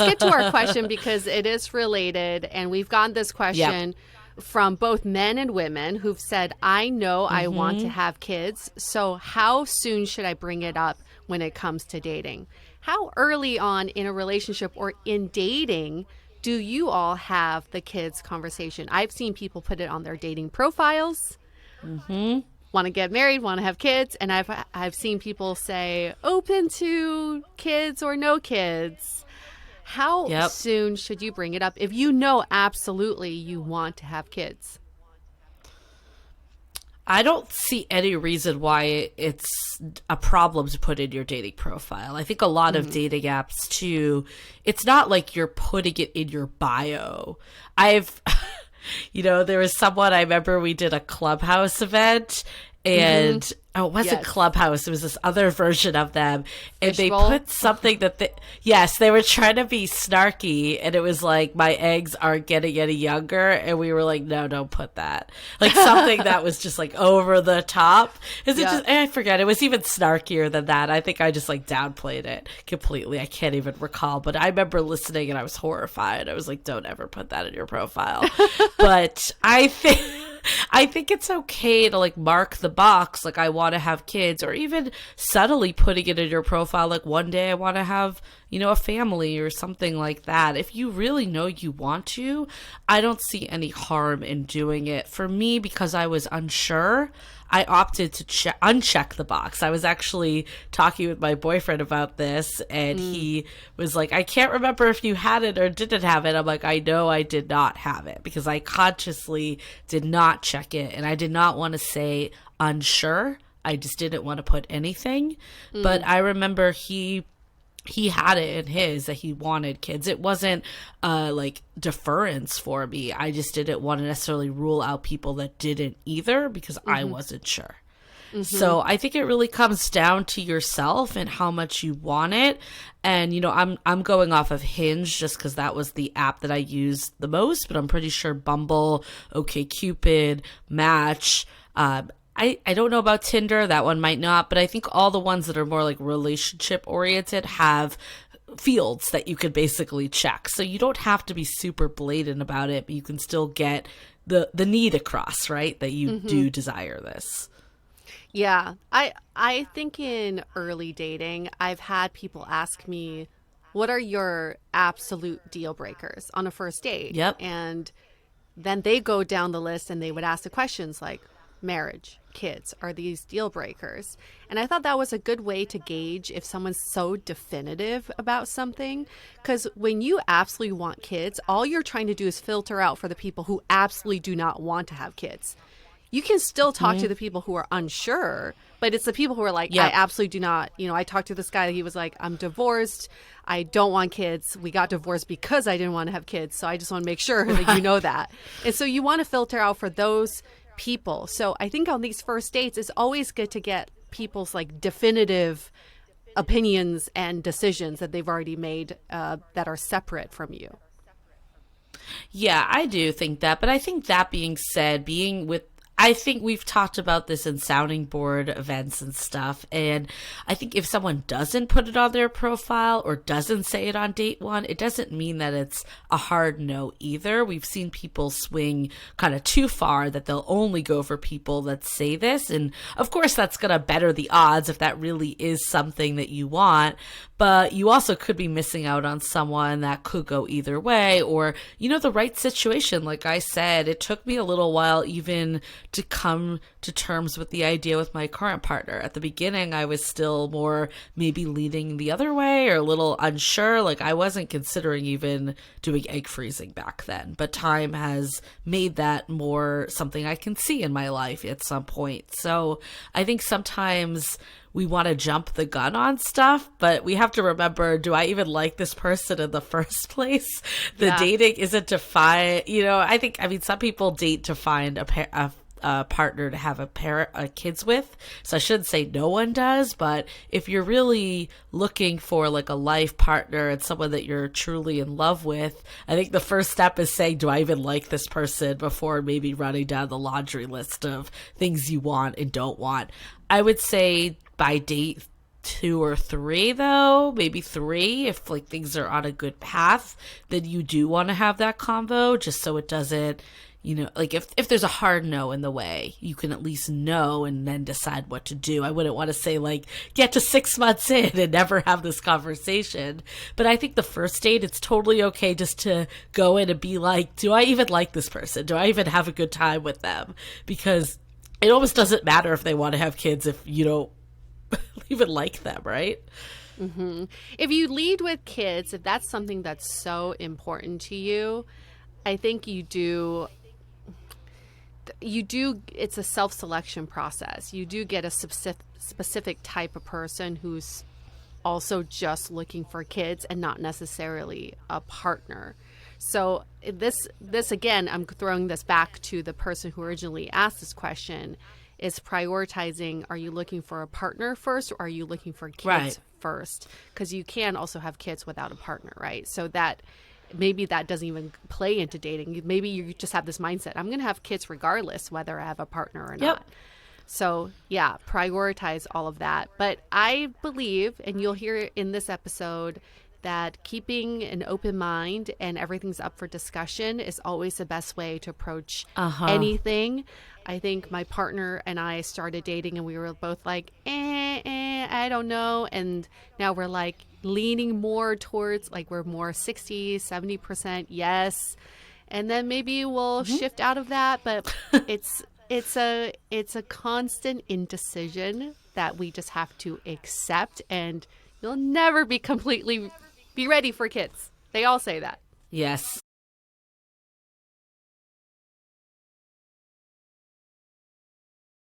get to our question because it is related. And we've gotten this question from both men and women who've said, I know I want to have kids. So how soon should I bring it up when it comes to dating? How early on in a relationship or in dating do you all have the kids conversation? I've seen people put it on their dating profiles. Want to get married, want to have kids, and I've seen people say open to kids or no kids. How soon should you bring it up if you know absolutely you want to have kids? I don't see any reason why it's a problem to put in your dating profile. I think a lot of dating apps too, it's not like you're putting it in your bio. There was someone, I remember we did a Clubhouse event and it wasn't Clubhouse. It was this other version of them. And Fishbowl? They put something that they were trying to be snarky. And it was like, my eggs aren't getting any younger. And we were like, no, don't put that. Like something that was just like over the top. I forget. It was even snarkier than that. I think I just like downplayed it completely. I can't even recall. But I remember listening and I was horrified. I was like, don't ever put that in your profile. But I think it's okay to like mark the box, like I want to have kids, or even subtly putting it in your profile, like one day I want to have, a family or something like that. If you really know you want to, I don't see any harm in doing it. For me, because I was unsure, I opted to uncheck the box. I was actually talking with my boyfriend about this, and he was like, I can't remember if you had it or didn't have it. I'm like, I know I did not have it because I consciously did not check it, and I did not want to say unsure. I just didn't want to put anything. But I remember he had it in his that he wanted kids. It wasn't like deference for me. I just didn't want to necessarily rule out people that didn't either because I wasn't sure. So I think it really comes down to yourself and how much you want it. And, I'm going off of Hinge just because that was the app that I used the most, but I'm pretty sure Bumble, OkCupid, Match, I don't know about Tinder. That one might not. But I think all the ones that are more like relationship oriented have fields that you could basically check. So you don't have to be super blatant about it, but you can still get the need across, right? That you do desire this. Yeah. I think in early dating, I've had people ask me, what are your absolute deal breakers on a first date? Yep. And then they go down the list and they would ask the questions like, marriage, kids, are these deal breakers? And I thought that was a good way to gauge if someone's so definitive about something. Because when you absolutely want kids, all you're trying to do is filter out for the people who absolutely do not want to have kids. You can still talk to the people who are unsure, but it's the people who are like, I absolutely do not. I talked to this guy, he was like, I'm divorced. I don't want kids. We got divorced because I didn't want to have kids. So I just want to make sure that you know that. And so you want to filter out for those people. So I think on these first dates, it's always good to get people's like definitive opinions and decisions that they've already made that are separate from you. Yeah, I do think that. But I think that being said, I think we've talked about this in sounding board events and stuff. And I think if someone doesn't put it on their profile or doesn't say it on date one, it doesn't mean that it's a hard no either. We've seen people swing kind of too far that they'll only go for people that say this. And of course, that's going to better the odds if that really is something that you want. But you also could be missing out on someone that could go either way, or, the right situation. Like I said, it took me a little while even to come to terms with the idea with my current partner. At the beginning, I was still more maybe leaning the other way or a little unsure. Like I wasn't considering even doing egg freezing back then, but time has made that more something I can see in my life at some point. So I think sometimes we want to jump the gun on stuff, but we have to remember, do I even like this person in the first place? The dating isn't to find, some people date to find a partner to have a kids with. So I shouldn't say no one does, but if you're really looking for like a life partner and someone that you're truly in love with, I think the first step is saying, do I even like this person, before maybe running down the laundry list of things you want and don't want. I would say by date 2 or 3 though, maybe 3 if like things are on a good path, then you do want to have that convo just so it doesn't, like if there's a hard no in the way, you can at least know and then decide what to do. I wouldn't want to say like get to 6 months in and never have this conversation. But I think the first date, it's totally okay just to go in and be like, do I even like this person? Do I even have a good time with them? Because it almost doesn't matter if they want to have kids if you don't even like them, right? Mm-hmm. If you lead with kids, if that's something that's so important to you, I think you do, it's a self-selection process. You do get a specific type of person who's also just looking for kids and not necessarily a partner. So this again, I'm throwing this back to the person who originally asked this question, is prioritizing, are you looking for a partner first or are you looking for kids first? Because you can also have kids without a partner, right? So that maybe that doesn't even play into dating. Maybe you just have this mindset, I'm going to have kids regardless whether I have a partner or not. So yeah, prioritize all of that. But I believe, and you'll hear in this episode, that keeping an open mind and everything's up for discussion is always the best way to approach anything. I think my partner and I started dating and we were both like, I don't know. And now we're like leaning more towards, like, we're more 60, 70% yes. And then maybe we'll shift out of that. But it's a constant indecision that we just have to accept, and you'll never be completely be ready for kids. They all say that. Yes.